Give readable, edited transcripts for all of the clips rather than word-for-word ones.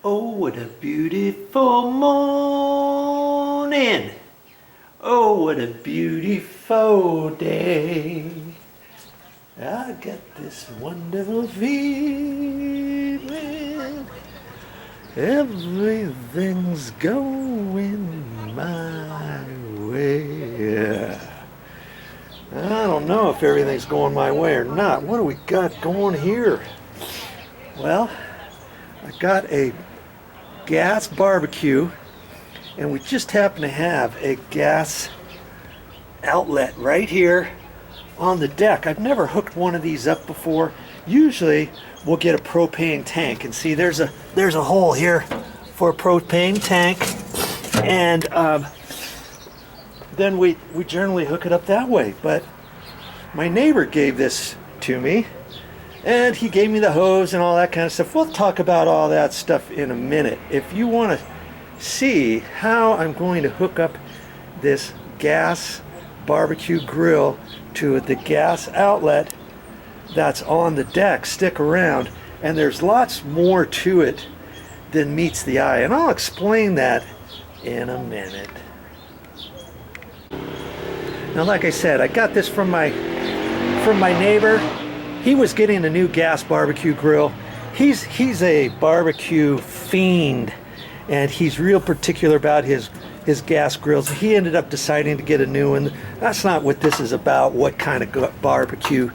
Oh, what a beautiful morning. Oh, what a beautiful day. I got this wonderful feeling. Everything's going my way. I don't know if everything's going my way or not. What do we got going here? Well, I got a gas barbecue, and we just happen to have a gas outlet right here on the deck. I've never hooked one of these up before. Usually we'll get a propane tank, and see there's a hole here for a propane tank, and then we generally hook it up that way. But my neighbor gave this to me, and he gave me the hose and all that kind of stuff. We'll talk about all that stuff in a minute. If you want to see how I'm going to hook up this gas barbecue grill to the gas outlet that's on the deck, stick around. And there's lots more to it than meets the eye, and I'll explain that in a minute. Now, like I said, I got this from my neighbor. He was getting a new gas barbecue grill. He's a barbecue fiend, and he's real particular about his gas grills. He ended up deciding to get a new one. That's not what this is about, what kind of barbecue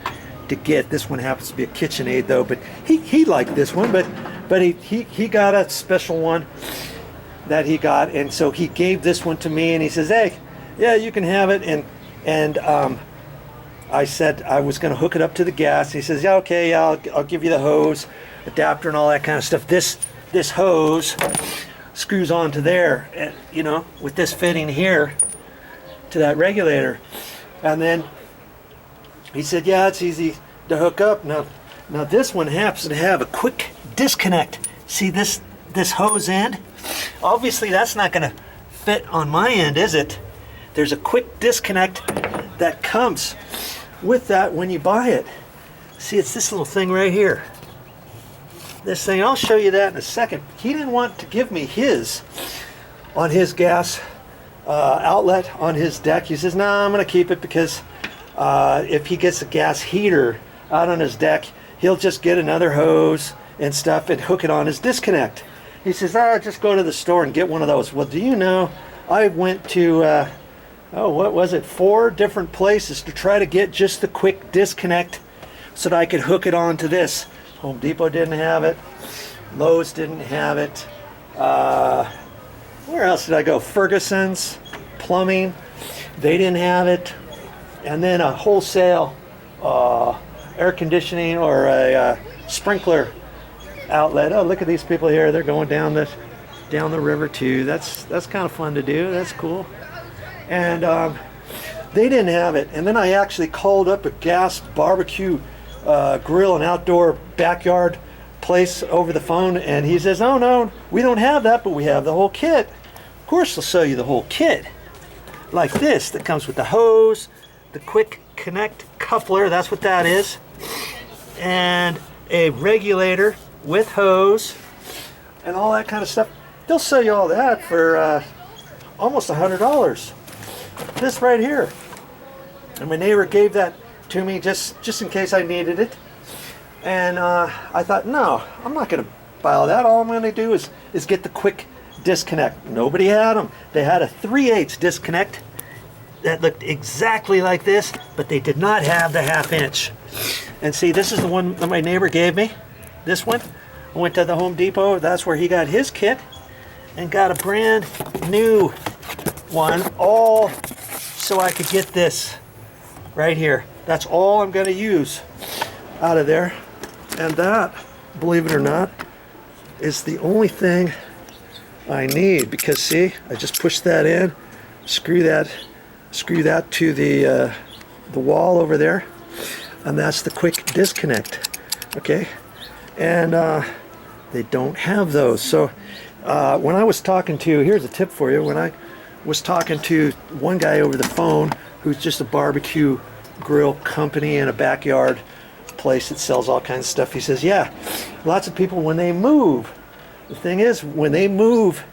to get. This one happens to be a KitchenAid though, but he liked this one, but he got a special one that he got, and so he gave this one to me, and he says, hey, yeah, you can have it. And I said I was going to hook it up to the gas. He says, yeah, okay, yeah, I'll give you the hose, adapter, and all that kind of stuff. This hose screws onto there, and, you know, with this fitting here to that regulator. And then he said, yeah, it's easy to hook up. Now this one happens to have a quick disconnect. See this hose end? Obviously that's not going to fit on my end, is it? There's a quick disconnect that comes with that when you buy it. See, it's this little thing right here. This thing, I'll show you that in a second. He didn't want to give me his on his gas outlet on his deck. He says, no, I'm going to keep it because if he gets a gas heater out on his deck, he'll just get another hose and stuff and hook it on his disconnect. He says, just go to the store and get one of those. Well, do you know, I went to, what was it, 4 different places to try to get just the quick disconnect so that I could hook it onto this. Home Depot didn't have it. Lowe's didn't have it. Where else did I go? Ferguson's Plumbing, they didn't have it. And then a wholesale air conditioning or a sprinkler outlet. Oh, look at these people here. They're going down the river too. That's kind of fun to do. That's cool. And they didn't have it. And then I actually called up a gas barbecue grill and outdoor backyard place over the phone, and he says, oh no, we don't have that, but we have the whole kit. Of course they'll sell you the whole kit like this, that comes with the hose, the quick connect coupler, that's what that is, and a regulator with hose and all that kind of stuff. They'll sell you all that for almost $100. This right here. And my neighbor gave that to me just in case I needed it. And I thought, no, I'm not going to buy all that. All I'm going to do is get the quick disconnect. Nobody had them. They had a 3/8 disconnect that looked exactly like this, but they did not have the 1/2 inch. And see, this is the one that my neighbor gave me. This one. I went to the Home Depot. That's where he got his kit and got a brand new one, all so I could get this right here. That's all I'm going to use out of there. And that, believe it or not, is the only thing I need, because see, I just push that in, screw that to the wall over there, and that's the quick disconnect. Okay, and they don't have those. So when I was talking to, here's a tip for you, when I was talking to one guy over the phone who's just a barbecue grill company and a backyard place that sells all kinds of stuff, he says, yeah, lots of people when they move The thing is, when they move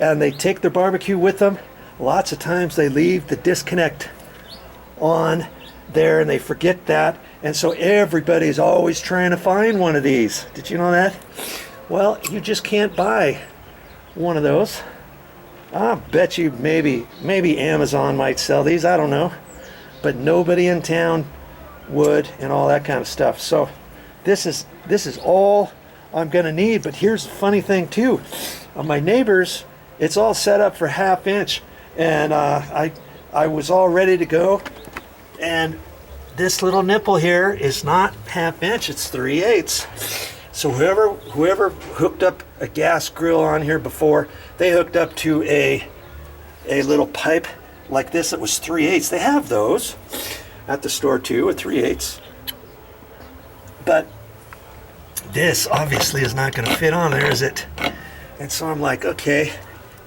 and they take their barbecue with them, lots of times they leave the disconnect on there and they forget that, and so everybody's always trying to find one of these. Did you know that? Well, you just can't buy one of those. I bet you maybe Amazon might sell these, I don't know, but nobody in town would, and all that kind of stuff. So this is all I'm gonna need. But here's the funny thing too, my neighbors, it's all set up for 1/2 inch, and I was all ready to go, and this little nipple here is not 1/2 inch, it's 3/8. So whoever hooked up a gas grill on here before, they hooked up to a little pipe like this that was 3/8. They have those at the store too, a 3/8. But this obviously is not going to fit on there, is it? And so I'm like, okay,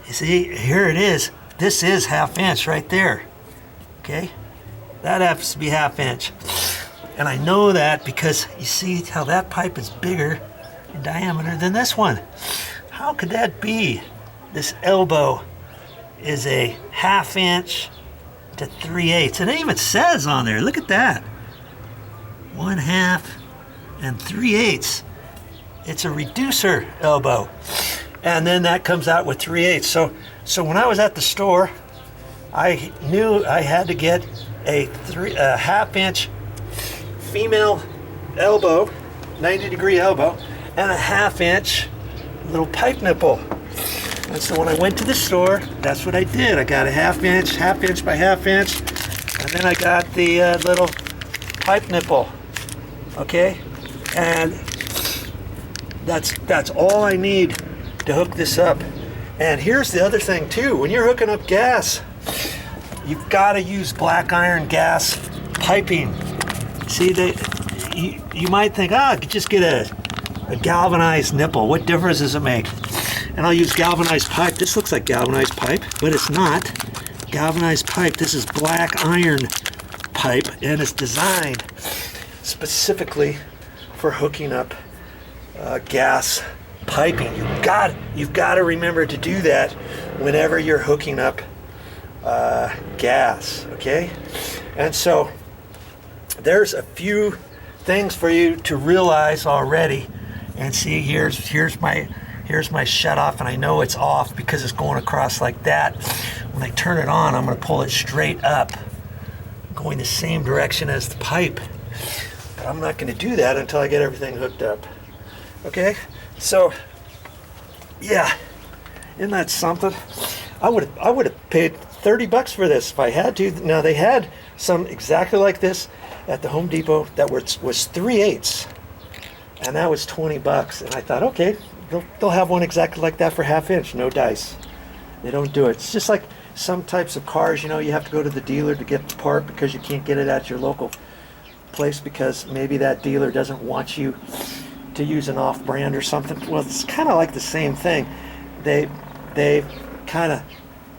you see, here it is. This is 1/2 inch right there. Okay, that happens to be 1/2 inch. And I know that because you see how that pipe is bigger in diameter than this one. How could that be? This elbow is a 1/2 inch to 3/8. And it even says on there, look at that. 1/2 and 3/8. It's a reducer elbow. And then that comes out with 3/8. So when I was at the store, I knew I had to get a 1/2 inch female elbow, 90-degree elbow, and a 1/2 inch little pipe nipple. And so when I went to the store, that's what I did. I got a 1/2 inch by 1/2 inch, and then I got the little pipe nipple. Okay, and that's all I need to hook this up. And here's the other thing too: when you're hooking up gas, you've got to use black iron gas piping. See, you might think, I could just get a galvanized nipple. What difference does it make? And I'll use galvanized pipe. This looks like galvanized pipe, but it's not galvanized pipe. This is black iron pipe, and it's designed specifically for hooking up gas piping. You've got to remember to do that whenever you're hooking up gas. Okay, and so there's a few things for you to realize already. And see, here's my shut off, and I know it's off because it's going across like that. When I turn it on, I'm going to pull it straight up, going the same direction as the pipe. But I'm not going to do that until I get everything hooked up. Okay, so yeah, isn't that something? I would have paid $30 for this if I had to. Now they had some exactly like this at the Home Depot that was 3/8, and that was $20. And I thought, okay, they'll have one exactly like that for 1/2 inch, no dice. They don't do it. It's just like some types of cars, you know, you have to go to the dealer to get the part because you can't get it at your local place because maybe that dealer doesn't want you to use an off-brand or something. Well, it's kind of like the same thing. They've kind of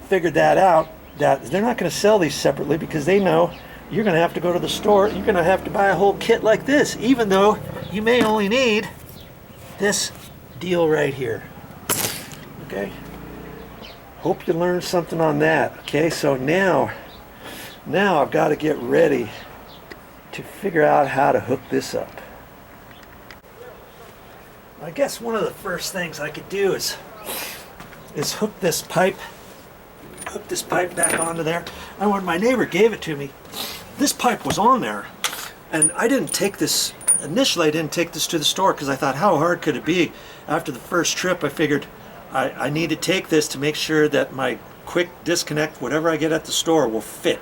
figured that out, that they're not going to sell these separately because they know you're going to have to go to the store. You're going to have to buy a whole kit like this, even though you may only need this deal right here. Okay, hope you learned something on that. Okay, so now I've got to get ready to figure out how to hook this up. I guess one of the first things I could do is hook this pipe back onto there. And when my neighbor gave it to me, this pipe was on there, and I didn't take this initially. I didn't take this to the store because I thought, how hard could it be? After the first trip, I figured I need to take this to make sure that my quick disconnect, whatever I get at the store, will fit.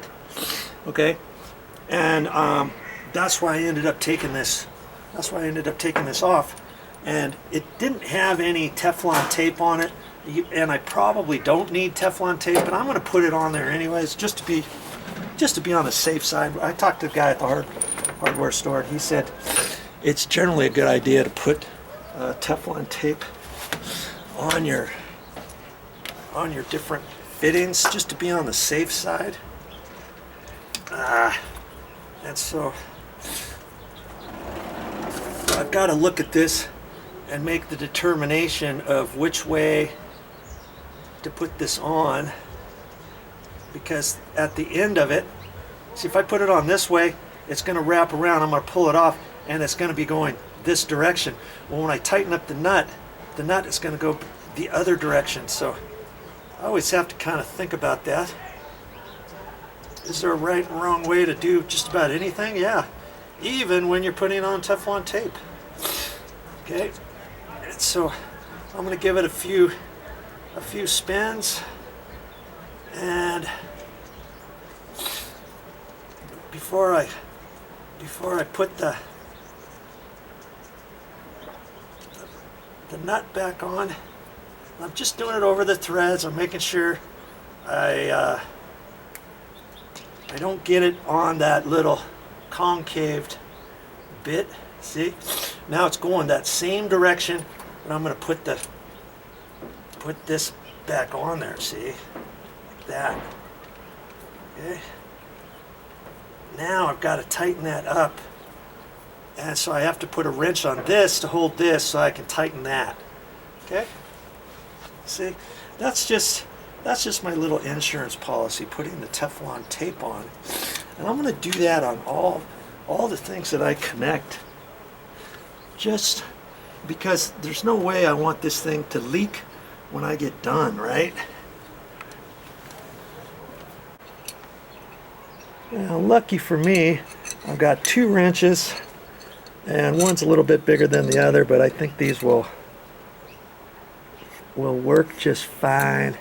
Okay, and that's why I ended up taking this. That's why I ended up taking this off, and it didn't have any Teflon tape on it. And I probably don't need Teflon tape, but I'm going to put it on there anyways, just to be on the safe side. I talked to the guy at the hardware store, and he said it's generally a good idea to put Teflon tape on your different fittings, just to be on the safe side. And so I've got to look at this and make the determination of which way to put this on, because at the end of it, see, if I put it on this way, it's going to wrap around. I'm going to pull it off and it's going to be going this direction. Well, when I tighten up the nut is going to go the other direction. So I always have to kind of think about that. Is there a right and wrong way to do just about anything? Yeah, even when you're putting on Teflon tape. Okay, and so I'm going to give it a few spins, and before I put the nut back on, I'm just doing it over the threads. I'm making sure I don't get it on that little concaved bit. See, now it's going that same direction, and I'm going to put this back on there. See, like that. Okay. Now I've got to tighten that up, and so I have to put a wrench on this to hold this so I can tighten that. Okay. See, that's just my little insurance policy, putting the Teflon tape on. And I'm going to do that on all the things that I connect, just because there's no way I want this thing to leak when I get done, right? Now, lucky for me, I've got 2 wrenches, and one's a little bit bigger than the other, but I think these will work just fine.